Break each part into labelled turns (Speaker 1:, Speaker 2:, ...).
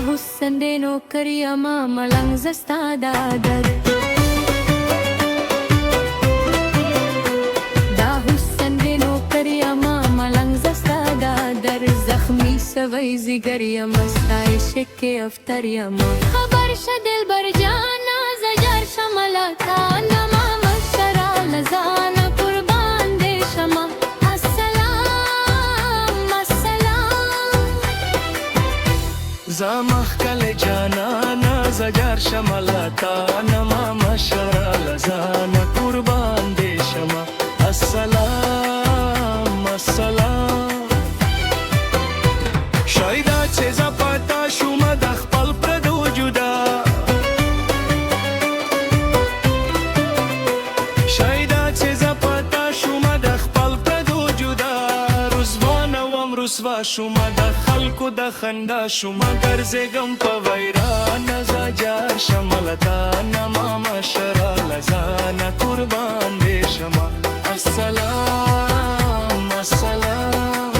Speaker 1: حسن دی نوکر یما ملنګ زستا د عادت دا حسن دی نوکر یما ملنګ زستا د عادت زخمی سوی زیگر یما ستا عشق کې افتر یما خبر شه دلبر جانا زجر شملتا نما مشرا لزانا قربان دی شما
Speaker 2: زما ښکلی جانانه زجر شملتا نما مشره لزانه قربان دې شمه السلام السلام شاید چې زه پتا شومه د خپل پردو جدا شاید چې زه پتا شومه د خپل پردو جدا رسوانه وم رسوا شومه د خلکو د خندا شومه ګرځېږم په ویرانه زجر شملتا نما مشره لزانه قربان دې شمه السلام السلام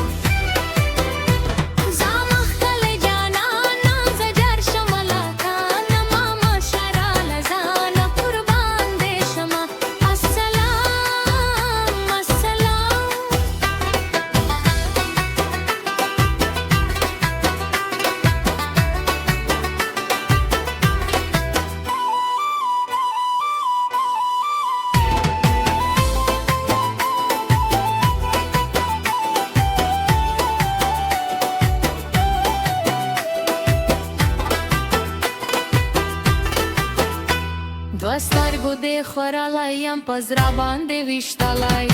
Speaker 1: دو سترګو دې خوړلی یم په زړه باندې ویشتلی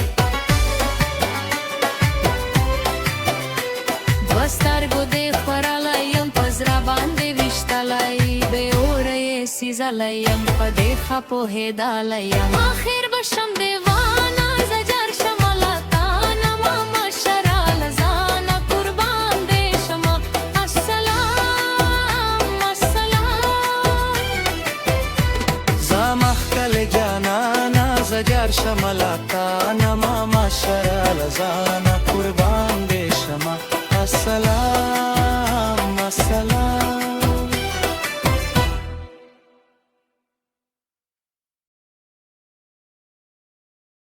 Speaker 1: دو سترګو دې خوړلی یم په زړه باندې ویشتلی بې اوره یې سیزلی یم په دې ښه پوهېدلی یم آخر به شم دیوانه زجر شملتا نما مشره لزانه قربان دې شمه السلام السلام
Speaker 2: زما ښکلی جانانه زجر شملتا نما مشره لزانه